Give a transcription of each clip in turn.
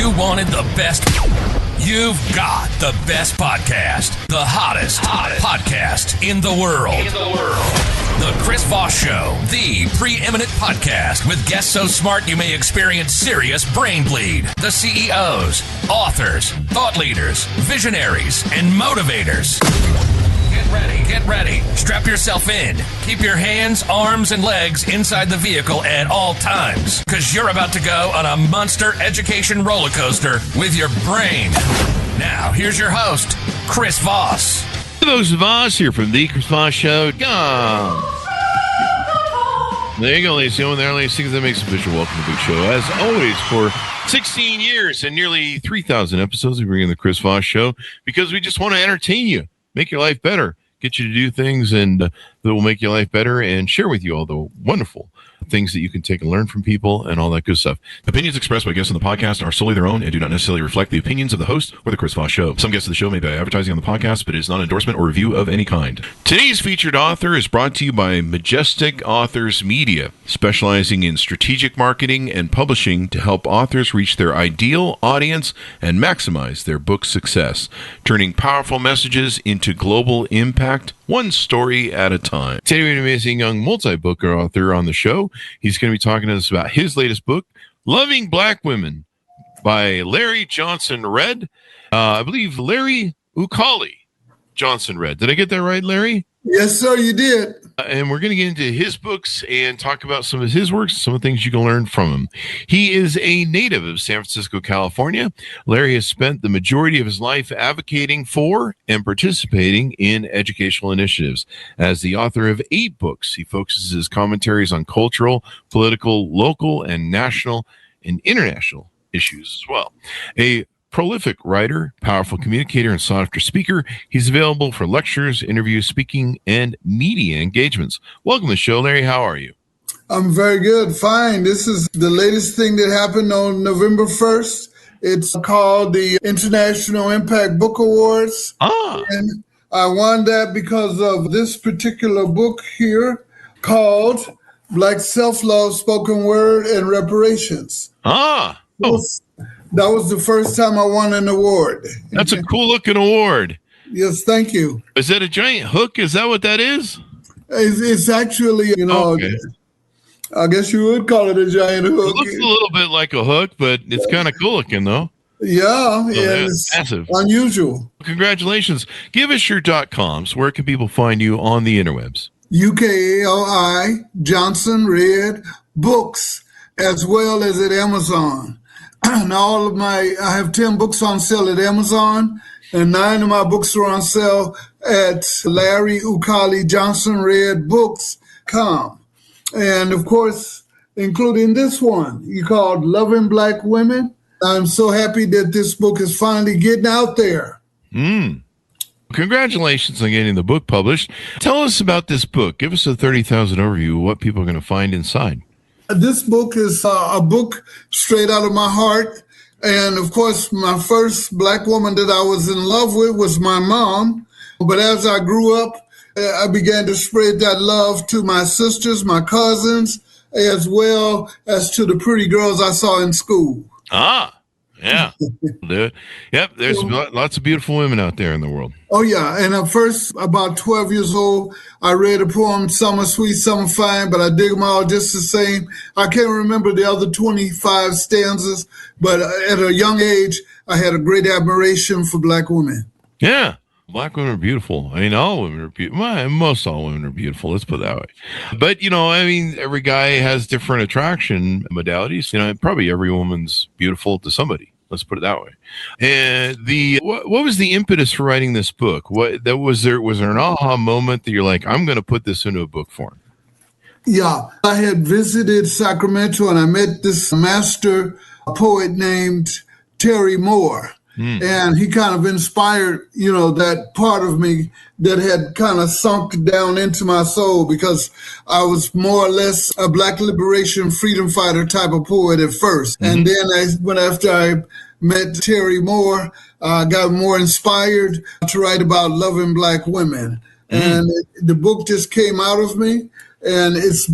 you wanted the best, you've got the best podcast. The hottest podcast in the world. The Chris Voss Show, the preeminent podcast with guests so smart you may experience serious brain bleed. The CEOs, authors, thought leaders, visionaries, and motivators. Get ready. Strap yourself in. Keep your hands, arms, and legs inside the vehicle at all times, because you're about to go on a monster education roller coaster with your brain. Now, here's your host, Chris Voss. Folks, Voss here from the Chris Voss Show. Go! There you go, ladies and gentlemen. There, ladies and gentlemen, that makes a official welcome to the big show. As always, for 16 years and nearly 3,000 episodes, we bring in the Chris Voss Show because we just want to entertain you, make your life better, get you to do things and that will make your life better, and share with you all the wonderful things that you can take and learn from people and all that good stuff. Opinions expressed by guests on the podcast are solely their own and do not necessarily reflect the opinions of the host or the Chris Voss Show. Some guests of the show may be advertising on the podcast, but it is not an endorsement or review of any kind. Today's featured author is brought to you by Majestic Authors Media, specializing in strategic marketing and publishing to help authors reach their ideal audience and maximize their book success, turning powerful messages into global impact, one story at a time. Today we have an amazing young multi-book author on the show. He's going to be talking to us about his latest book, Loving Black Women, by Larry Johnson Redd. I believe Larry Ukali Johnson Redd. Did I get that right, Larry? Yes, sir, you did. And we're going to get into his books and talk about some of his works, some of the things you can learn from him. He is a native of San Francisco, California. Larry has spent the majority of his life advocating for and participating in educational initiatives. As the author of 8 books, he focuses his commentaries on cultural, political, local, and national and international issues as well. A prolific writer, powerful communicator, and sought-after speaker, he's available for lectures, interviews, speaking, and media engagements. Welcome to the show, Larry. How are you? I'm very good. Fine. This is the latest thing that happened on November 1st. It's called the International Impact Book Awards. And I won that because of this particular book here called Black Self-Love, Spoken Word, and Reparations. That was the first time I won an award. That's a cool-looking award. Yes, thank you. Is that a giant hook? Is that what that is? It's actually, okay. I guess you would call it a giant hook. It looks a little bit like a hook, but it's kind of cool-looking, though. Yeah, it's massive. Unusual. Congratulations. Give us your .coms. Where can people find you on the interwebs? UKALI Johnson Redd Books, as well as at Amazon. And I have 10 books on sale at Amazon, and 9 of my books are on sale at Larry Ukali Johnson Redd Books.com. And of course, including this one, you called Loving Black Women. I'm so happy that this book is finally getting out there. Congratulations on getting the book published. Tell us about this book. Give us a 30,000 overview of what people are going to find inside. This book is a book straight out of my heart. And of course, my first Black woman that I was in love with was my mom. But as I grew up, I began to spread that love to my sisters, my cousins, as well as to the pretty girls I saw in school. Yeah. Yep, there's lots of beautiful women out there in the world. Oh, yeah. And at first, about 12 years old, I read a poem, Some are sweet, some are fine, but I dig them all just the same. I can't remember the other 25 stanzas, but at a young age, I had a great admiration for Black women. Yeah. Black women are beautiful. I mean, all women are beautiful. Well, most all women are beautiful. Let's put it that way. But, every guy has different attraction modalities. Probably every woman's beautiful to somebody. Let's put it that way. And what was the impetus for writing this book? Was there an aha moment that you're like, I'm going to put this into a book form? Yeah, I had visited Sacramento and I met this master poet named Terry Moore. And he kind of inspired, that part of me that had kind of sunk down into my soul, because I was more or less a Black liberation freedom fighter type of poet at first. And then after I met Terry Moore, I got more inspired to write about loving Black women. And the book just came out of me, and it's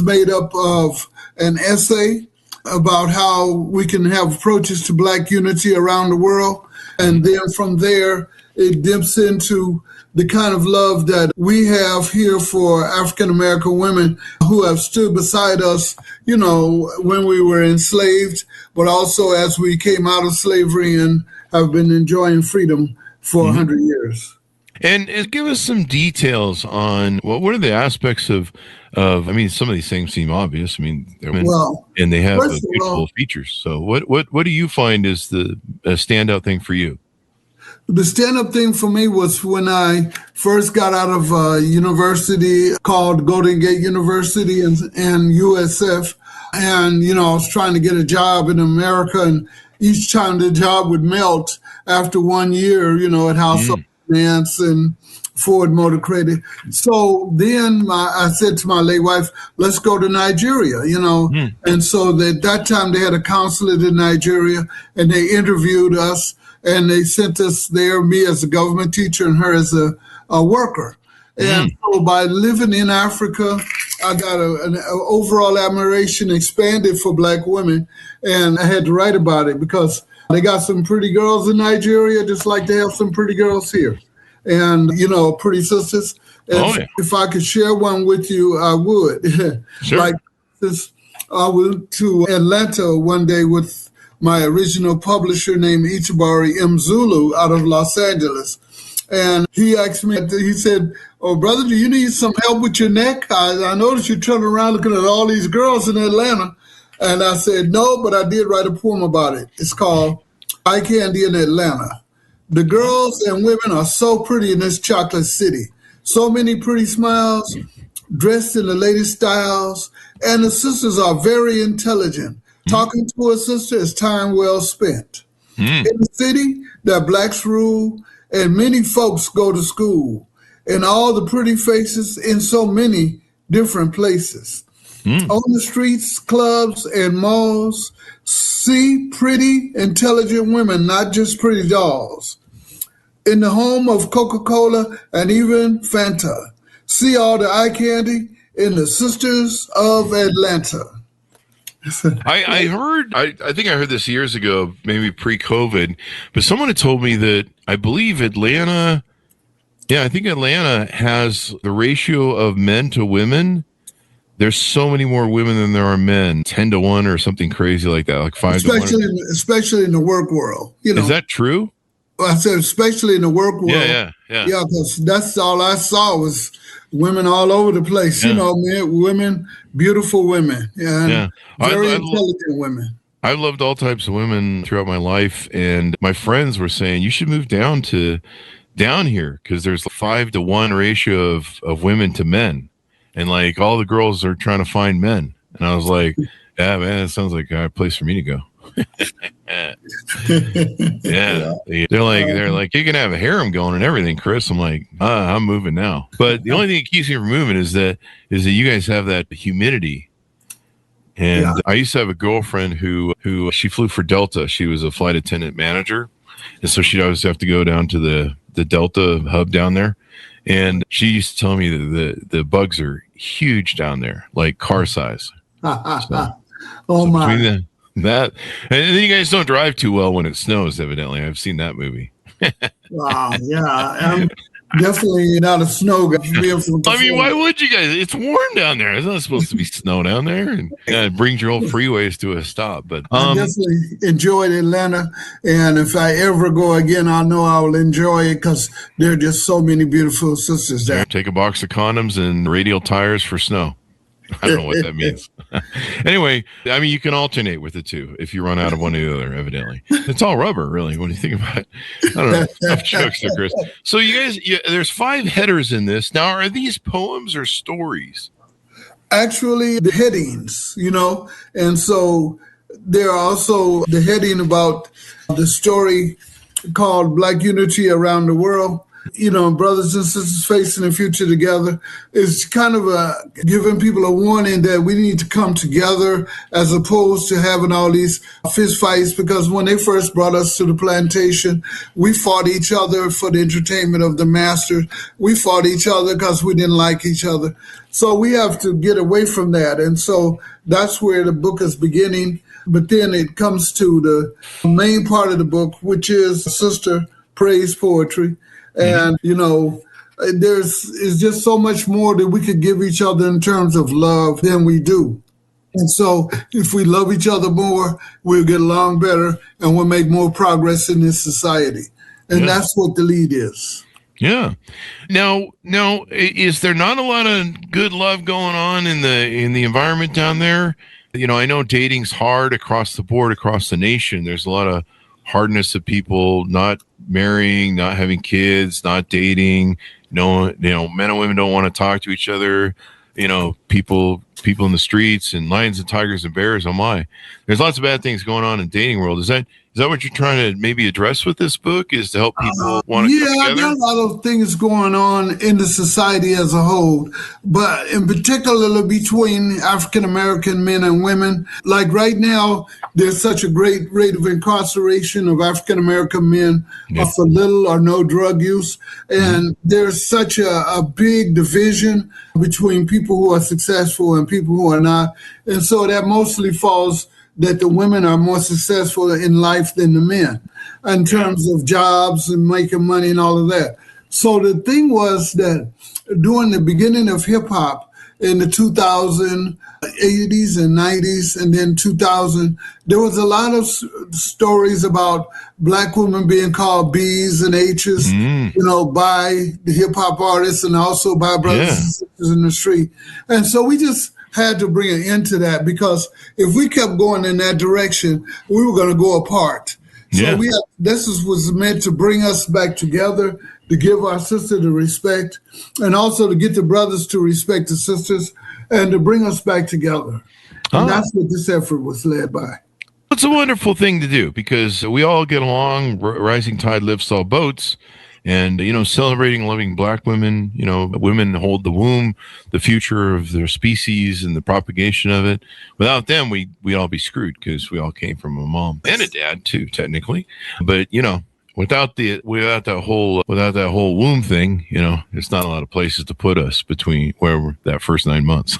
made up of an essay, about how we can have approaches to Black unity around the world. And then from there, it dips into the kind of love that we have here for African American women who have stood beside us, you know, when we were enslaved, but also as we came out of slavery and have been enjoying freedom for 100 years. And give us some details on what are the aspects of I mean, some of these things seem obvious. I mean, and they have beautiful features. So what do you find is the standout thing for you? The stand-up thing for me was when I first got out of a university called Golden Gate University and USF. And, you know, I was trying to get a job in America, and each time the job would melt after 1 year, you know, at House of Finance and Ford Motor Credit. So then I said to my late wife, let's go to Nigeria, you know. And so at that time they had a consulate in Nigeria, and they interviewed us, and they sent us there, me as a government teacher and her as a worker. And so by living in Africa, I got an overall admiration expanded for Black women, and I had to write about it because they got some pretty girls in Nigeria, just like they have some pretty girls here. And, you know, pretty sisters. And if I could share one with you, I would. Sure. Like this, I went to Atlanta one day with my original publisher named Ichibari M. Zulu out of Los Angeles. And he asked me, he said, oh, brother, do you need some help with your neck? I noticed you turning around looking at all these girls in Atlanta. And I said, no, but I did write a poem about it. It's called Eye Candy in Atlanta. The girls and women are so pretty in this chocolate city. So many pretty smiles, dressed in the latest styles. And the sisters are very intelligent. Talking to a sister is time well spent. In the city that Blacks rule, and many folks go to school, and all the pretty faces in so many different places. On the streets, clubs, and malls, see pretty, intelligent women, not just pretty dolls. In the home of Coca-Cola and even Fanta, see all the eye candy in the Sisters of Atlanta. I heard, I think I heard this years ago, maybe pre-COVID, but someone had told me that I believe Atlanta, I think Atlanta has the ratio of men to women. There's so many more women than there are men, 10-1 or something crazy like that, like 5-1. Especially in the work world. You know, is that true? I said, especially in the work world. Yeah, because that's all I saw was women all over the place. You know, women, beautiful women, and very intelligent women. I've loved all types of women throughout my life, and my friends were saying you should move down here because there's a 5-1 ratio of women to men, and like all the girls are trying to find men. And I was like, yeah, man, it sounds like a place for me to go. They're like you can have a harem going and everything, Chris. I'm like, I'm moving now. But the only thing that keeps me from moving is that you guys have that humidity. And I used to have a girlfriend who she flew for Delta. She was a flight attendant manager, and so she'd always have to go down to the Delta hub down there. And she used to tell me that the bugs are huge down there, like car size. My. That and then you guys don't drive too well when it snows. Evidently, I've seen that movie. Wow, I'm definitely not a snow guy. I mean, why would you guys? It's warm down there. It's not supposed to be snow down there, and it brings your whole freeways to a stop. But I definitely enjoyed Atlanta, and if I ever go again, I know I will enjoy it because there are just so many beautiful sisters there. Take a box of condoms and radial tires for snow. I don't know what that means. Anyway, I mean, you can alternate with the two if you run out of one or the other, evidently. It's all rubber, really, when you think about it. I don't know. Tough jokes there, Chris. So you guys, there's 5 headers in this. Now, are these poems or stories? Actually, the headings, you know, and so there are also the heading about the story called Black Unity Around the World. You know, brothers and sisters facing the future together. It's kind of giving people a warning that we need to come together as opposed to having all these fist fights, because when they first brought us to the plantation, we fought each other for the entertainment of the masters. We fought each other because we didn't like each other. So we have to get away from that. And so that's where the book is beginning. But then it comes to the main part of the book, which is sister praise poetry. And, is just so much more that we could give each other in terms of love than we do. And so if we love each other more, we'll get along better and we'll make more progress in this society. And that's what the lead is. Yeah. Now, is there not a lot of good love going on in the environment down there? I know dating's hard across the board, across the nation. There's a lot of hardness of people not marrying, not having kids, not dating. Men and women don't want to talk to each other. People in the streets and lions and tigers and bears. Oh my, there's lots of bad things going on in the dating world. Is that what you're trying to maybe address with this book, is to help people want to come together? There are a lot of things going on in the society as a whole, but in particular between African-American men and women. Like right now, there's such a great rate of incarceration of African-American men for little or no drug use. And there's such a big division between people who are successful and people who are not. And so that mostly falls that the women are more successful in life than the men in terms of jobs and making money and all of that. So the thing was that during the beginning of hip hop in the 2000s, 80s and 90s, and then 2000, there was a lot of stories about black women being called B's and H's, by the hip hop artists and also by brothers and sisters in the street. And so we just had to bring an end to that, because if we kept going in that direction, we were going to go apart. So this was meant to bring us back together, to give our sister the respect, and also to get the brothers to respect the sisters, and to bring us back together. And that's what this effort was led by. It's a wonderful thing to do, because we all get along. Rising tide lifts all boats. And, celebrating loving black women, women hold the womb, the future of their species and the propagation of it. Without them, we'd all be screwed, because we all came from a mom and a dad too, technically. But, without that whole womb thing, there's not a lot of places to put us between that first 9 months.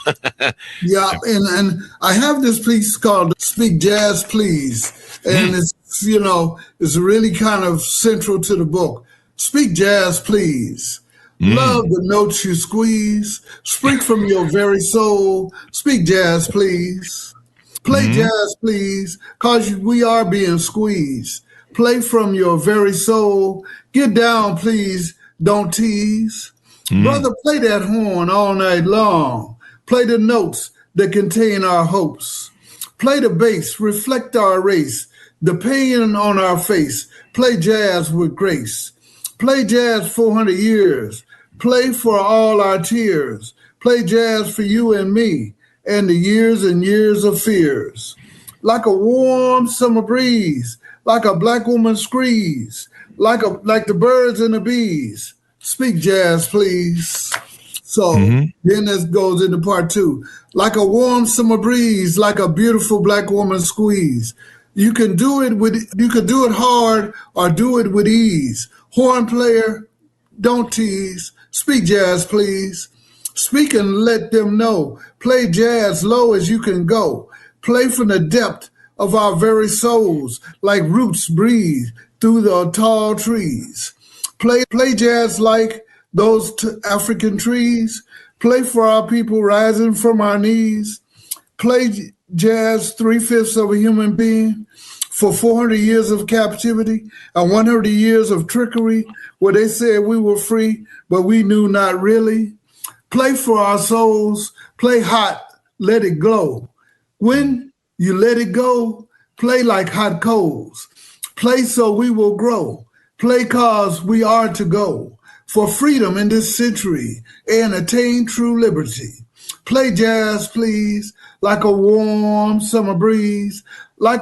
And I have this piece called Speak Jazz Please. And it's really kind of central to the book. Speak jazz, please. Love the notes you squeeze. Speak from your very soul. Speak jazz, please. Play jazz, please, because we are being squeezed. Play from your very soul. Get down, please. Don't tease. Brother, play that horn all night long. Play the notes that contain our hopes. Play the bass, reflect our race, the pain on our face. Play jazz with grace. Play jazz 400 years. Play for all our tears. Play jazz for you and me and the years and years of fears. Like a warm summer breeze, like a black woman squeeze, like the birds and the bees. Speak jazz, please. So then this goes into part 2. Like a warm summer breeze, like a beautiful black woman squeeze. You can do it hard or do it with ease. Horn player, don't tease. Speak jazz, please. Speak and let them know. Play jazz low as you can go. Play from the depth of our very souls, like roots breathe through the tall trees. Play jazz like those African trees. Play for our people rising from our knees. Play jazz 3/5 of a human being. For 400 years of captivity and 100 years of trickery, where they said we were free, but we knew not really. Play for our souls, play hot, let it glow. When you let it go, play like hot coals. Play so we will grow. Play cause we are to go for freedom in this century and attain true liberty. Play jazz, please, like a warm summer breeze. Play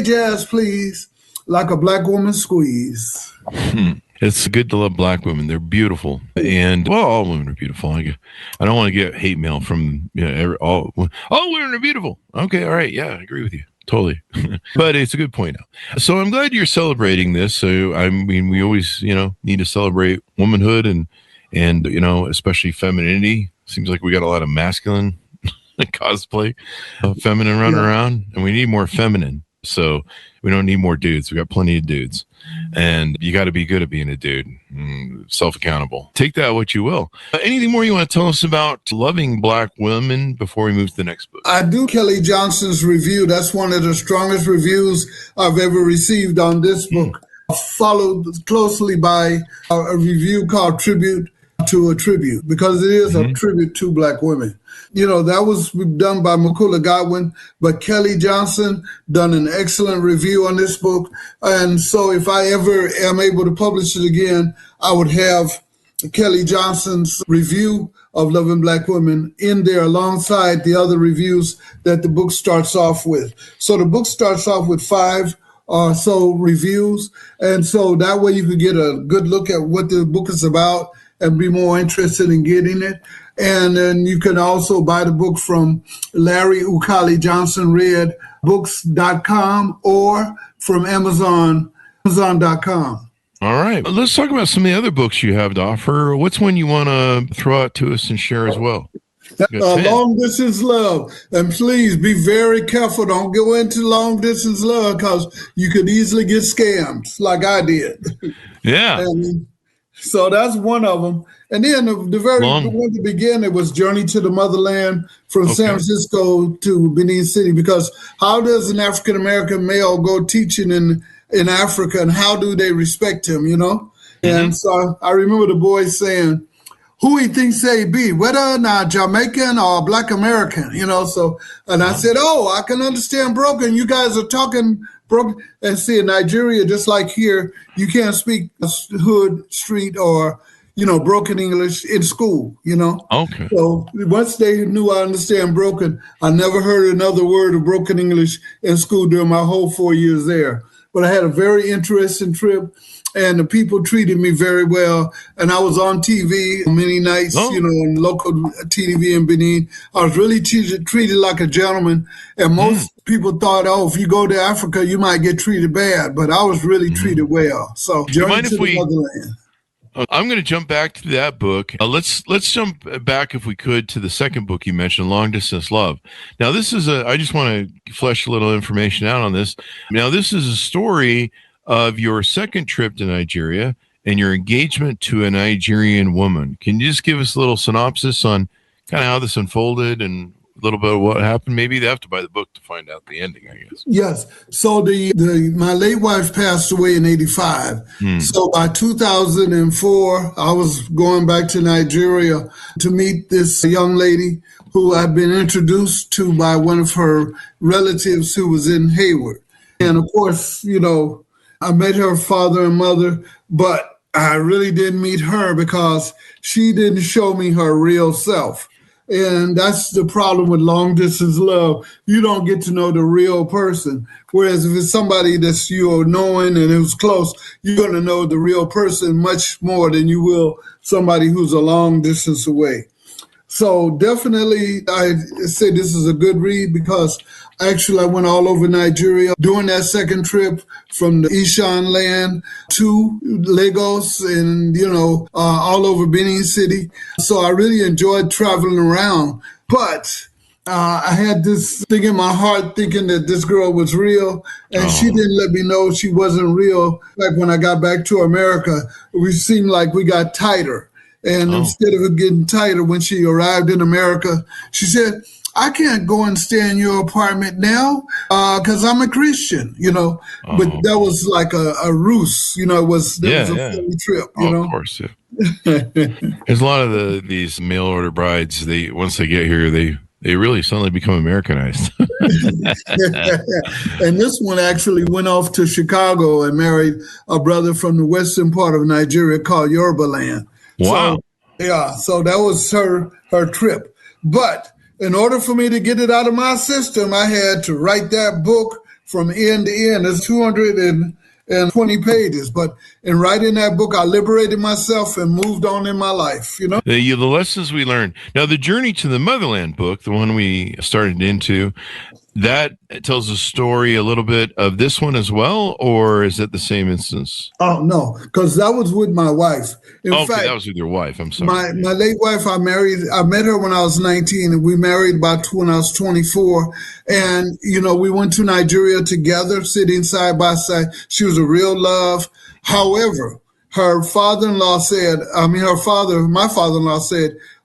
jazz, please, like a black woman squeeze. It's good to love black women. They're beautiful. And, all women are beautiful. I don't want to get hate mail from, all women are beautiful. Okay, all right. Yeah, I agree with you. Totally. But it's a good point out. So I'm glad you're celebrating this. So, we always, need to celebrate womanhood and especially femininity. Seems like we got a lot of masculine cosplay, feminine run around, and we need more feminine. So we don't need more dudes. We got plenty of dudes, and you got to be good at being a dude, self-accountable. Take that what you will. Anything more you want to tell us about loving Black women before we move to the next book? I do Kelly Johnson's review. That's one of the strongest reviews I've ever received on this book. Followed closely by a review called Tribute to a Tribute, because it is a tribute to Black women. You know, that was done by Makula Godwin, but Kelly Johnson done an excellent review on this book. And so if I ever am able to publish it again, I would have Kelly Johnson's review of Loving Black Women in there alongside the other reviews that the book starts off with. So the book starts off with 5 or so reviews. And so that way you could get a good look at what the book is about and be more interested in getting it. And then you can also buy the book from Larry Ukali Johnson Read Books.com or from Amazon.com. All right. Let's talk about some of the other books you have to offer. What's one you want to throw out to us and share as well? Long Distance Love. And please be very careful. Don't go into Long Distance Love because you could easily get scammed like I did. Yeah. And so that's one of them. And then the one to begin, it was Journey to the Motherland from San Francisco to Benin City, because how does an African-American male go teaching in Africa, and how do they respect him, you know? And so I remember the boys saying, who he thinks they be, whether or not Jamaican or Black American, you know? So, and I said, I can understand broken. You guys are talking broken. And see, in Nigeria, just like here, you can't speak hood, street, or, you know, broken English in school, you know? Okay. So once they knew I understand broken, I never heard another word of broken English in school during my whole 4 years there. But I had a very interesting trip, and the people treated me very well. And I was on TV many nights, you know, on local TV in Benin. I was really treated like a gentleman. And most people thought, if you go to Africa, you might get treated bad. But I was really treated well. So, Journey to the Motherland. I'm going to jump back to that book. Let's jump back, if we could, to the second book you mentioned, Long Distance Love. Now, this is I just want to flesh a little information out on this. Now, this is a story of your second trip to Nigeria and your engagement to a Nigerian woman. Can you just give us a little synopsis on kind of how this unfolded and a little bit of what happened? Maybe they have to buy the book to find out the ending, I guess. Yes. So my late wife passed away in 1985. So by 2004, I was going back to Nigeria to meet this young lady who I'd been introduced to by one of her relatives who was in Hayward. And of course, you know, I met her father and mother, but I really didn't meet her because she didn't show me her real self. And that's the problem with long distance love. You don't get to know the real person. Whereas if it's somebody that's you're knowing and who's close, you're going to know the real person much more than you will somebody who's a long distance away. So definitely, I say this is a good read because actually I went all over Nigeria during that second trip from the Ishan land to Lagos and, you know, all over Benin City. So I really enjoyed traveling around. But I had this thing in my heart thinking that this girl was real, and she didn't let me know she wasn't real. Like when I got back to America, we seemed like we got tighter. And instead of it getting tighter, when she arrived in America, she said, I can't go and stay in your apartment now because I'm a Christian, you know. But that was like a ruse, you know, it was a funny trip, you know. Of course, yeah. There's a lot of these mail order brides, once they get here, they really suddenly become Americanized. And this one actually went off to Chicago and married a brother from the western part of Nigeria called Yoruba land. Wow. So that was her trip. But in order for me to get it out of my system, I had to write that book from end to end. It's 220 pages. But in writing that book, I liberated myself and moved on in my life, you know? The lessons we learned. Now, the Journey to the Motherland book, the one we started into, that tells a story a little bit of this one as well, or is it the same instance? Oh, no, because that was with my wife. In fact, that was with your wife. I'm sorry. My late wife, I met her when I was 19, and we married about when I was 24. And, we went to Nigeria together, sitting side by side. She was a real love. However, my father-in-law said,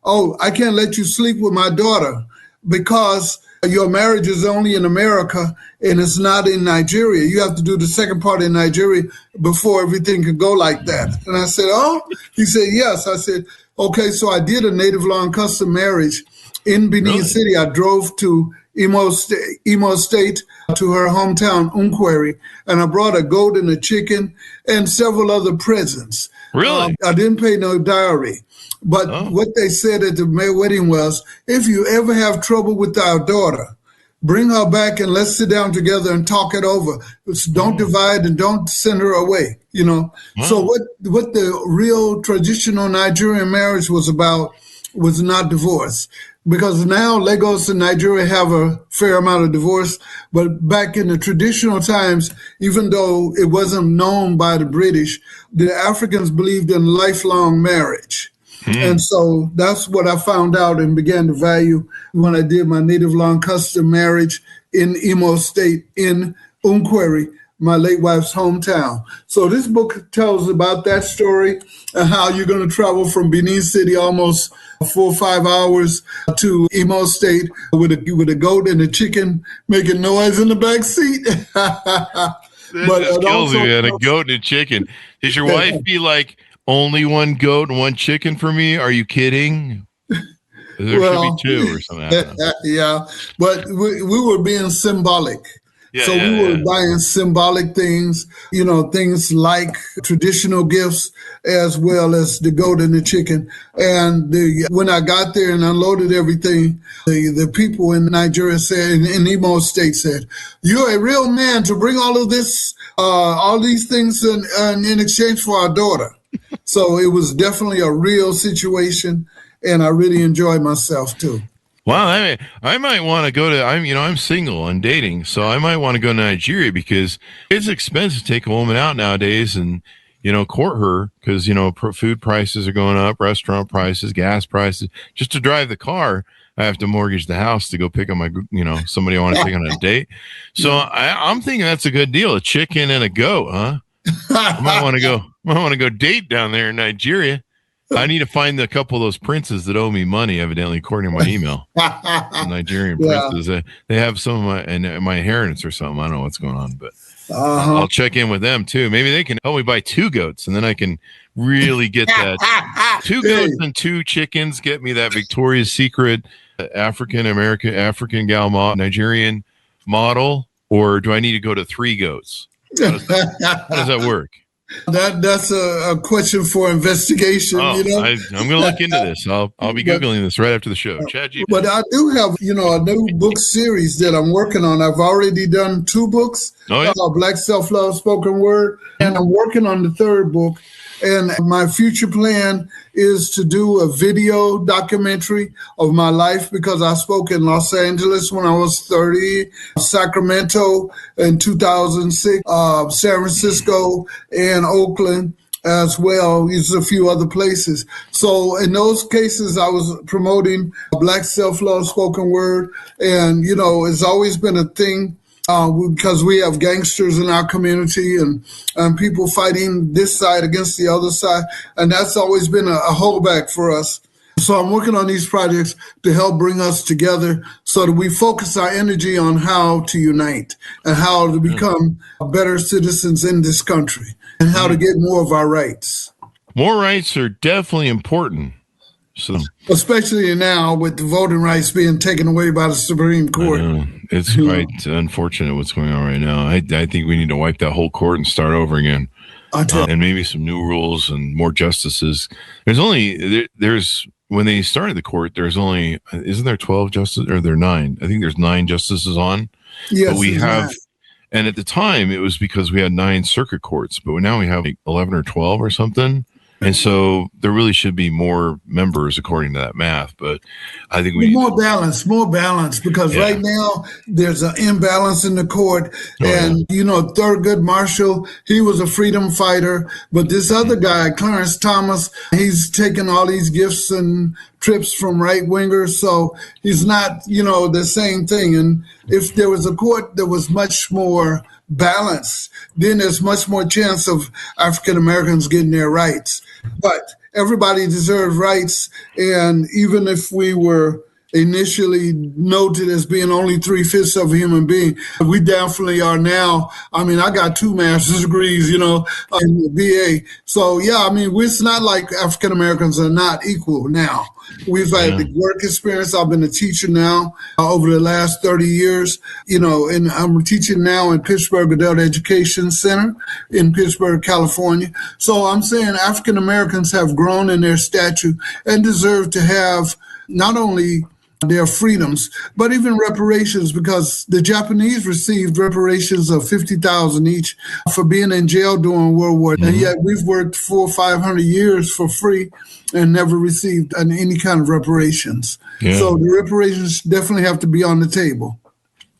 "Oh, I can't let you sleep with my daughter because your marriage is only in America and it's not in Nigeria. You have to do the second part in Nigeria before everything can go like that." And I said, "Oh?" He said, "Yes." I said, "Okay." So I did a native law and custom marriage in Benin City. I drove to Imo State to her hometown, Unkweri, and I brought a goat and a chicken and several other presents. Really? I didn't pay no dowry. But what they said at the wedding was, if you ever have trouble with our daughter, bring her back and let's sit down together and talk it over. Don't divide and don't send her away, So what the real traditional Nigerian marriage was about was not divorce. Because now Lagos and Nigeria have a fair amount of divorce, but back in the traditional times, even though it wasn't known by the British, the Africans believed in lifelong marriage. And so that's what I found out and began to value when I did my native law and custom marriage in Imo State in Unkweri, my late wife's hometown. So this book tells about that story and how you're going to travel from Benin City almost 4 or 5 hours to Imo State with a goat and a chicken making noise in the back seat. That just kills me, man. A goat and a chicken. Does your wife be like, only one goat and one chicken for me? Are you kidding? There should be two or something. Yeah, but we were being symbolic. We were buying symbolic things, things like traditional gifts as well as the goat and the chicken. And when I got there and unloaded everything, the people in Nigeria said, in Imo State said, "You're a real man to bring all of this, all these things in exchange for our daughter." So it was definitely a real situation, and I really enjoyed myself too. Wow, I might want to go to. I'm single and dating, so I might want to go to Nigeria because it's expensive to take a woman out nowadays and court her because food prices are going up, restaurant prices, gas prices. Just to drive the car, I have to mortgage the house to go pick up my somebody I want to take on a date. So I'm thinking that's a good deal, a chicken and a goat, huh? I might want to go date down there in Nigeria. I need to find a couple of those princes that owe me money, evidently, according to my email. Nigerian princes. They have some of my inheritance or something. I don't know what's going on, but I'll check in with them too. Maybe they can help me buy 2 goats, and then I can really get that 2 goats and 2 chickens. Get me that Victoria's Secret African gal Nigerian model, or do I need to go to 3 goats? How does that work? That's a question for investigation. I'm going to look into this. I'll be Googling this right after the show. But I do have, a new book series that I'm working on. I've already done 2 books, Black Self-Love Spoken Word, and I'm working on the 3rd book. And my future plan is to do a video documentary of my life because I spoke in Los Angeles when I was 30, Sacramento in 2006, San Francisco and Oakland as well. There's a few other places. So in those cases, I was promoting Black Self-Love Spoken Word. And, it's always been a thing. Because we have gangsters in our community and people fighting this side against the other side. And that's always been a holdback for us. So I'm working on these projects to help bring us together so that we focus our energy on how to unite and how to become better citizens in this country and how to get more of our rights. More rights are definitely important. So, especially now with the voting rights being taken away by the Supreme Court. It's quite unfortunate what's going on right now. I think we need to wipe that whole court and start over again. And maybe some new rules and more justices. There's when they started the court, isn't there 12 justices or there 9? I think there's 9 justices on. Yes, but we have, and at the time it was because we had 9 circuit courts, but now we have like 11 or 12 or something. And so there really should be more members according to that math. But I think more balance, because right now there's an imbalance in the court. Thurgood Marshall, he was a freedom fighter, but this other guy, Clarence Thomas, he's taken all these gifts and trips from right wingers. So he's not, the same thing. And if there was a court that was much more balanced, then there's much more chance of African Americans getting their rights. But everybody deserves rights, and even if we were initially noted as being only 3/5 of a human being, we definitely are now. I mean, I got 2 master's degrees, in the BA. So, it's not like African Americans are not equal now. We've had the work experience. I've been a teacher now over the last 30 years, and I'm teaching now in Pittsburgh Adult Education Center in Pittsburgh, California. So I'm saying African Americans have grown in their stature and deserve to have not only their freedoms, but even reparations, because the Japanese received reparations of $50,000 each for being in jail during World War. And yet we've worked 400 or 500 years for free and never received any kind of reparations. So the reparations definitely have to be on the table.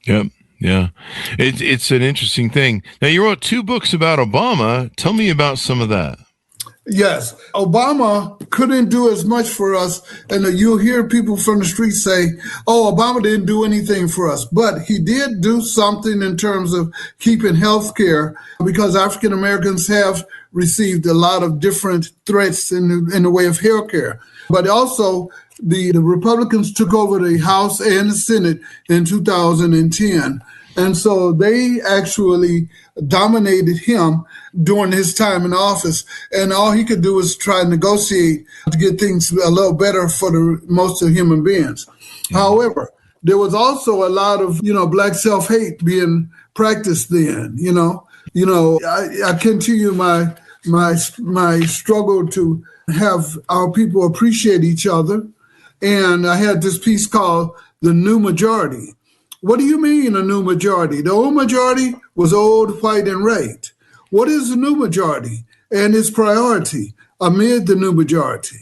Yep. Yeah. It's an interesting thing. Now, you wrote 2 books about Obama. Tell me about some of that. Yes, Obama couldn't do as much for us. And you'll hear people from the street say, oh, Obama didn't do anything for us. But he did do something in terms of keeping health care, because African Americans have received a lot of different threats in the way of health care. But also, the Republicans took over the House and the Senate in 2010. And so they actually dominated him during his time in office. And all he could do was try to negotiate to get things a little better for most of human beings. However, there was also a lot of, black self-hate being practiced then, I continue my struggle to have our people appreciate each other. And I had this piece called The New Majority. What do you mean a new majority? The old majority was old, white, and right. What is the new majority and its priority amid the new majority?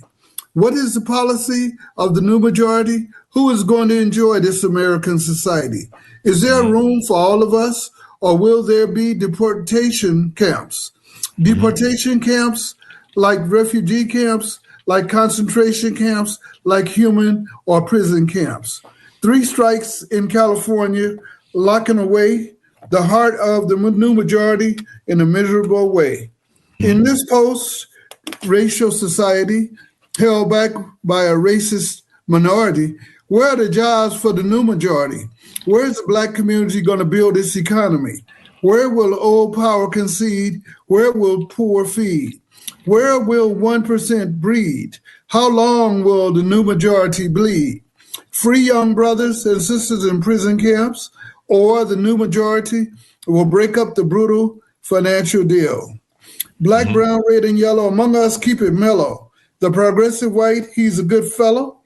What is the policy of the new majority? Who is going to enjoy this American society? Is there room for all of us, or will there be deportation camps? Deportation camps like refugee camps, like concentration camps, like human or prison camps. 3 strikes in California, locking away the heart of the new majority in a miserable way. In this post-racial society, held back by a racist minority, where are the jobs for the new majority? Where is the black community going to build its economy? Where will old power concede? Where will poor feed? Where will 1% breed? How long will the new majority bleed? Free young brothers and sisters in prison camps, or the new majority will break up the brutal financial deal. Black, brown, red, and yellow, among us, keep it mellow. The progressive white, he's a good fellow.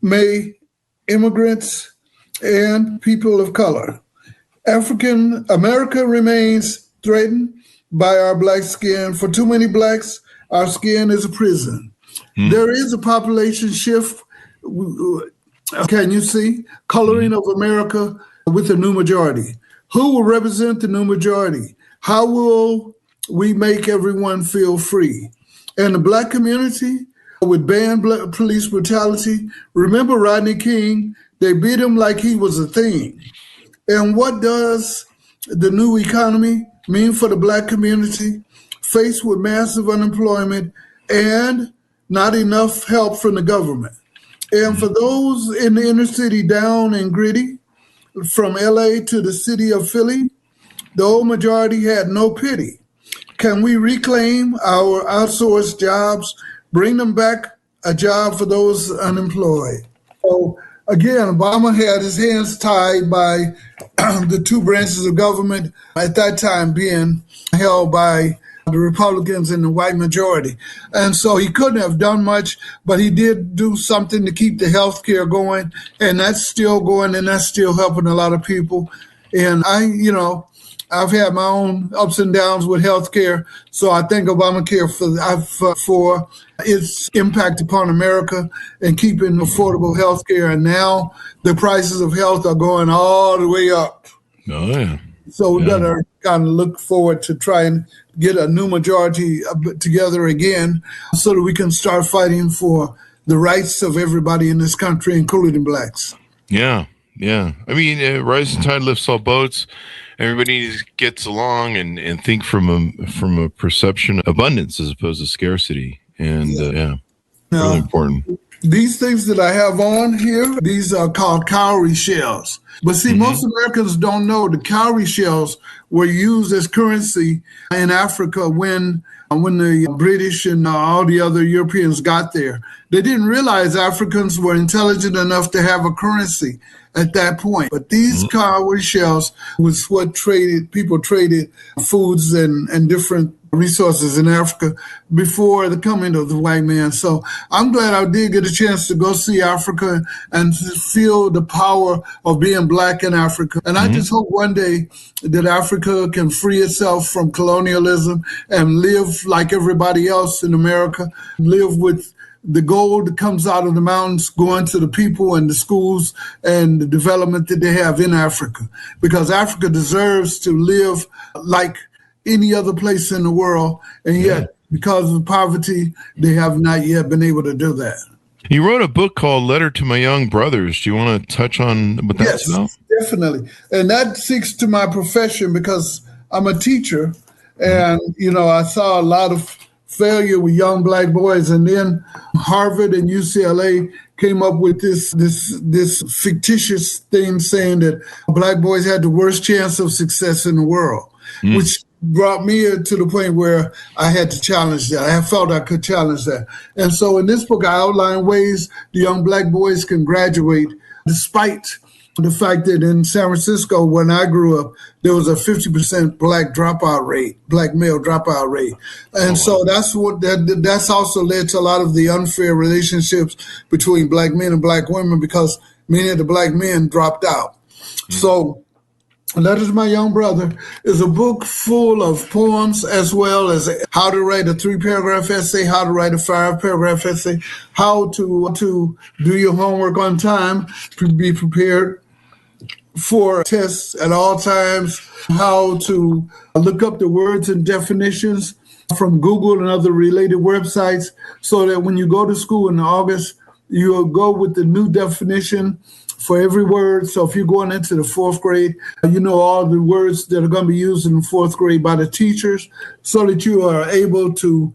May immigrants and people of color. African America remains threatened by our black skin. For too many blacks, our skin is a prison. There is a population shift. Can you see? Coloring of America with the new majority. Who will represent the new majority? How will we make everyone feel free? And the black community would ban police brutality. Remember Rodney King? They beat him like he was a thing. And what does the new economy mean for the black community? Faced with massive unemployment and not enough help from the government. And for those in the inner city down and gritty, from LA to the city of Philly, the old majority had no pity. Can we reclaim our outsourced jobs, bring them back a job for those unemployed? So again, Obama had his hands tied by the 2 branches of government at that time being held by the Republicans and the white majority. And so he couldn't have done much, but he did do something to keep the health care going. And that's still going, and that's still helping a lot of people. And I I've had my own ups and downs with healthcare, so I thank Obamacare for its impact upon America and keeping affordable healthcare. And now the prices of health are going all the way up. Oh, yeah. So we got to kind of look forward to try and get a new majority together again so that we can start fighting for the rights of everybody in this country, including blacks. Yeah, yeah. I mean, rising tide lifts all boats. Everybody gets along and think from a perception of abundance as opposed to scarcity. And really important. These things that I have on here, these are called cowrie shells. But see, most Americans don't know the cowrie shells were used as currency in Africa when the British and all the other Europeans got there. They didn't realize Africans were intelligent enough to have a currency at that point. But these cowrie shells was what people traded foods and different resources in Africa before the coming of the white man. So I'm glad I did get a chance to go see Africa and feel the power of being black in Africa. And I just hope one day that Africa can free itself from colonialism and live like everybody else in America, live with the gold that comes out of the mountains going to the people and the schools and the development that they have in Africa. Because Africa deserves to live like any other place in the world, and yet, because of poverty, they have not yet been able to do that. You wrote a book called Letter to My Young Brothers. Do you want to touch on what that's about? Yes, definitely. And that speaks to my profession because I'm a teacher, and, I saw a lot of failure with young black boys, and then Harvard and UCLA came up with this fictitious thing saying that black boys had the worst chance of success in the world, which brought me to the point where I had to challenge that. I felt I could challenge that. And so in this book, I outline ways the young black boys can graduate despite the fact that in San Francisco, when I grew up, there was a 50% black male dropout rate. And so that's also led to a lot of the unfair relationships between black men and black women because many of the black men dropped out. So Letter to My Young Brother is a book full of poems as well as how to write a 3-paragraph essay, how to write a 5-paragraph essay, how to do your homework on time, be prepared for tests at all times, how to look up the words and definitions from Google and other related websites so that when you go to school in August, you'll go with the new definition for every word. So if you're going into the 4th grade, you know all the words that are going to be used in the 4th grade by the teachers so that you are able to,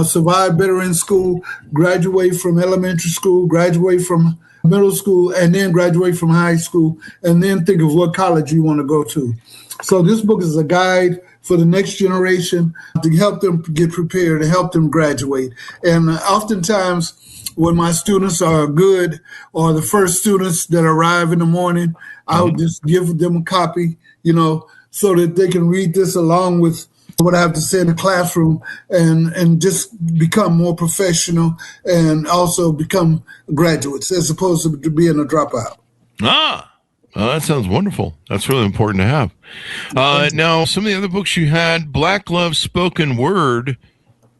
survive better in school, graduate from elementary school, graduate from middle school, and then graduate from high school, and then think of what college you want to go to. So this book is a guide for the next generation to help them get prepared, to help them graduate. And oftentimes, when my students are good or the first students that arrive in the morning, I'll just give them a copy, so that they can read this along with what I have to say in the classroom and just become more professional and also become graduates as opposed to being a dropout. That sounds wonderful. That's really important to have. Now, some of the other books you had, Black Love Spoken Word.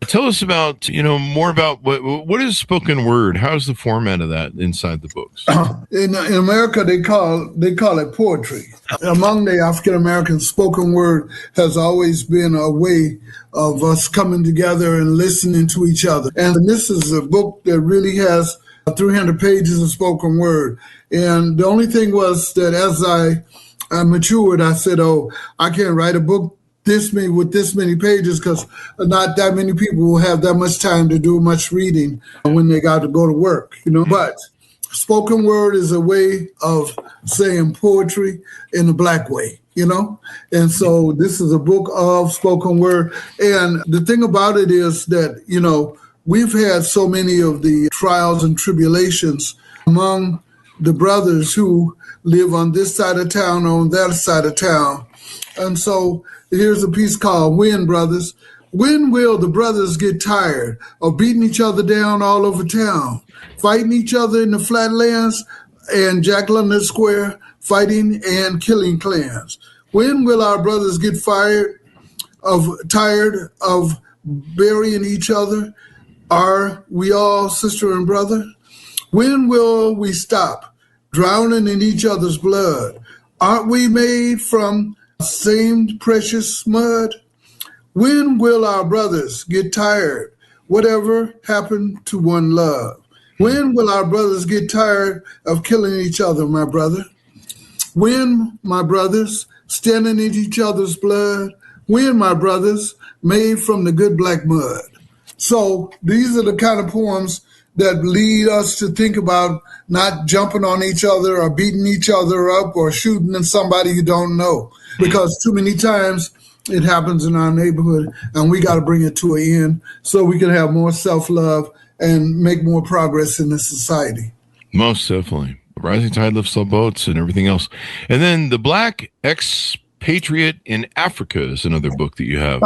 Tell us about, more about what is spoken word? How's the format of that inside the books? In America, they call it poetry. Among the African Americans, spoken word has always been a way of us coming together and listening to each other. And this is a book that really has 300 pages of spoken word. And the only thing was that as I matured, I said, I can't write a book with this many pages because not that many people will have that much time to do much reading when they got to go to work, But spoken word is a way of saying poetry in a black way, And so this is a book of spoken word. And the thing about it is that, we've had so many of the trials and tribulations among the brothers who live on this side of town or on that side of town. And so here's a piece called When, Brothers. When will the brothers get tired of beating each other down all over town, fighting each other in the flatlands and Jack London Square, fighting and killing clans? When will our brothers get tired of burying each other? Are we all sister and brother? When will we stop drowning in each other's blood? Aren't we made from the same precious mud? When will our brothers get tired? Whatever happened to one love? When will our brothers get tired of killing each other, my brother? When, my brothers, standing in each other's blood? When, my brothers, made from the good black mud? So these are the kind of poems that lead us to think about not jumping on each other or beating each other up or shooting at somebody you don't know. Because too many times it happens in our neighborhood, and we got to bring it to an end so we can have more self-love and make more progress in this society. Most definitely. Rising tide lifts all boats and everything else. And then The Black Expatriate in Africa is another book that you have.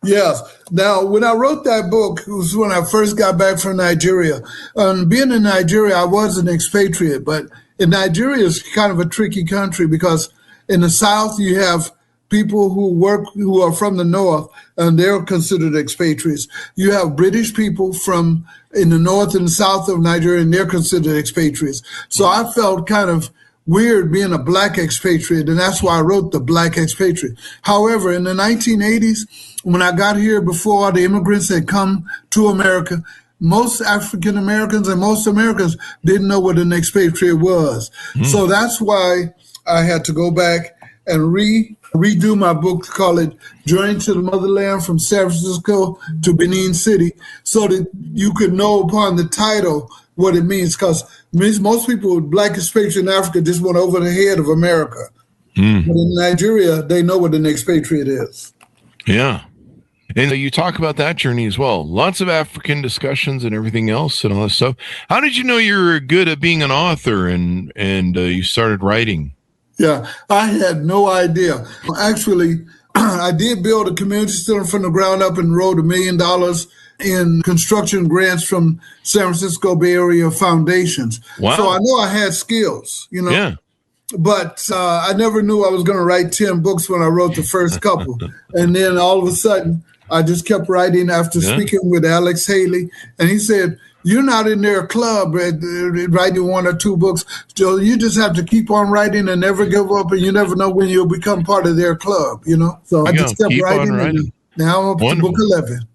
Yes. Now, when I wrote that book, it was when I first got back from Nigeria. Being in Nigeria, I was an expatriate, but in Nigeria is kind of a tricky country because in the South, you have people who are from the North, and they're considered expatriates. You have British people from in the North and South of Nigeria, and they're considered expatriates. So I felt kind of weird being a black expatriate, and that's why I wrote The Black Expatriate. However, in the 1980s, when I got here before the immigrants had come to America, most African Americans and most Americans didn't know what an expatriate was. So that's why I had to go back and redo my book, call it Journey to the Motherland from San Francisco to Benin City, so that you could know upon the title what it means. Because most people with black expatriate in Africa just went over the head of America. But in Nigeria, they know what an expatriate is. Yeah. And you talk about that journey as well. Lots of African discussions and everything else and all that stuff. How did you know you were good at being an author and you started writing? Yeah, I had no idea. Actually, I did build a community center from the ground up and wrote $1 million in construction grants from San Francisco Bay Area foundations. Wow. So I know I had skills, Yeah. But I never knew I was going to write 10 books when I wrote the first couple. And then all of a sudden, I just kept writing after speaking with Alex Haley. And he said, you're not in their club writing 1 or 2 books. So you just have to keep on writing and never give up. And you never know when you'll become part of their club, So I just kept writing. And now I'm up to book 11.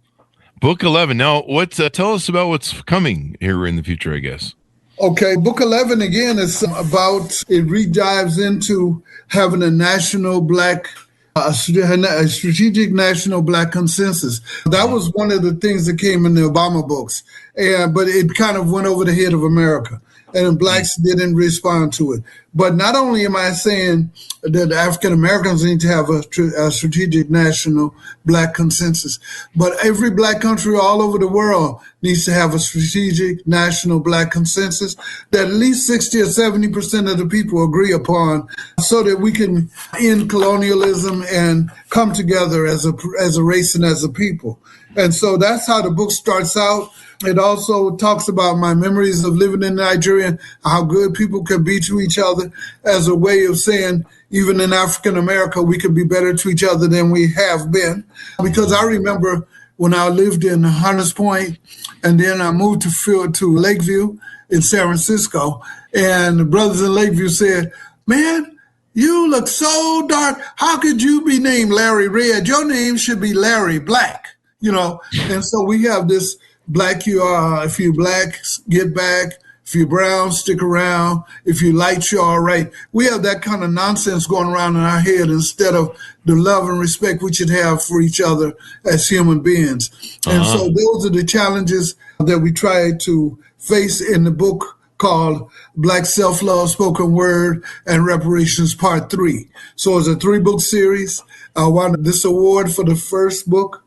Book 11. Now, tell us about what's coming here in the future, I guess. Okay, book 11 again is about, it redives into having a national black, a strategic national black consensus. That was one of the things that came in the Obama books, but it kind of went over the head of America, and blacks didn't respond to it. But not only am I saying that African Americans need to have a strategic national black consensus, but every black country all over the world needs to have a strategic national black consensus that at least 60 or 70% of the people agree upon, so that we can end colonialism and come together as a race and as a people. And so that's how the book starts out. It also talks about my memories of living in Nigeria and how good people can be to each other, as a way of saying, even in African America, we could be better to each other than we have been. Because I remember when I lived in Hunters Point, and then I moved to Lakeview in San Francisco, and the brothers in Lakeview said, man, you look so dark. How could you be named Larry Red? Your name should be Larry Black, And so we have this black you are. If you black, get back. If you're brown, stick around. If you light, you're all right. We have that kind of nonsense going around in our head instead of the love and respect we should have for each other as human beings. And so those are the challenges that we try to face in the book called Black Self-Love, Spoken Word, and Reparations Part 3. So it's a 3-book series. I won this award for the first book,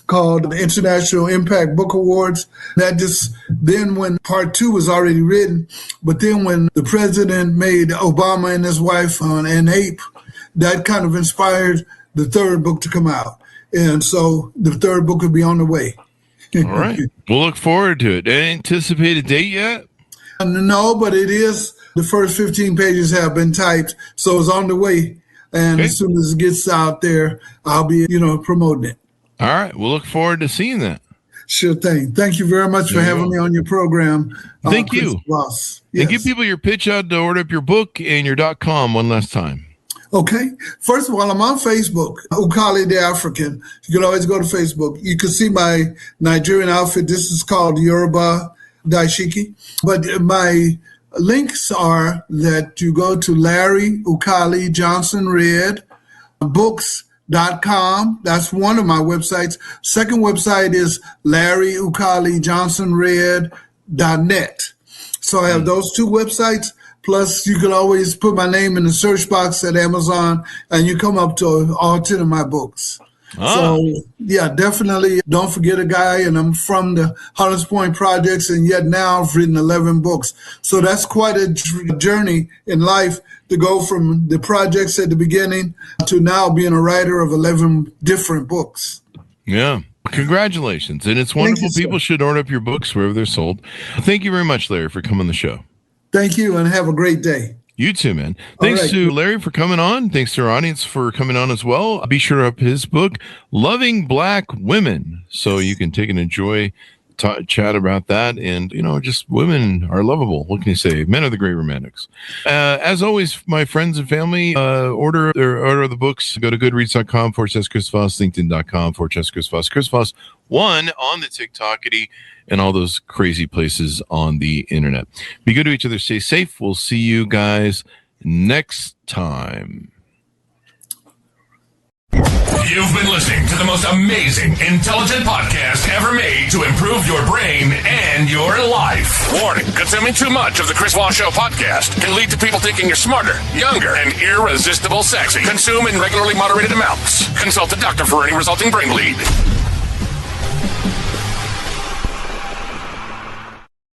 called the International Impact Book Awards. Then when part 2 was already written, but then when the president made Obama and his wife an ape, that kind of inspired the 3rd book to come out. And so the 3rd book will be on the way. All right. We'll look forward to it. Any anticipated date yet? No, but it is. The first 15 pages have been typed, so it's on the way. And as soon as it gets out there, I'll be, promoting it. All right. We'll look forward to seeing that. Sure thing. Thank you very much for having me on your program. Thank you. Voss. And Yes. give people your pitch out to order up your book and your .com one last time. Okay. First of all, I'm on Facebook, Ukali the African. You can always go to Facebook. You can see my Nigerian outfit. This is called Yoruba Daishiki. But my links are that you go to Larry Ukali Johnson Red books.com. That's one of my websites. Second website is Larry Ukali Johnson Red.net. So I have those two websites. Plus, you can always put my name in the search box at Amazon, and you come up to all 10 of my books. So, yeah, definitely don't forget a guy, and I'm from the Hunters Point Projects, and yet now I've written 11 books. So that's quite a journey in life to go from the projects at the beginning to now being a writer of 11 different books. Yeah. Congratulations. And it's wonderful. People should order up your books wherever they're sold. Thank you very much, Larry, for coming on the show. Thank you, and have a great day. You too, man. Thanks to Larry for coming on. Thanks to our audience for coming on as well. Be sure to up his book, Loving Black Women, so you can take and enjoy chat about that. And, just women are lovable. What can you say? Men are the great romantics. As always, my friends and family, order the books. Go to goodreads.com/Chris Voss, LinkedIn.com/Chris Voss, Chris Voss 1 on the TikTokity, and all those crazy places on the internet. Be good to each other. Stay safe. We'll see you guys next time. You've been listening to the most amazing, intelligent podcast ever made to improve your brain and your life. Warning, consuming too much of the Chris Voss Show podcast can lead to people thinking you're smarter, younger, and irresistible sexy. Consume in regularly moderated amounts. Consult a doctor for any resulting brain bleed.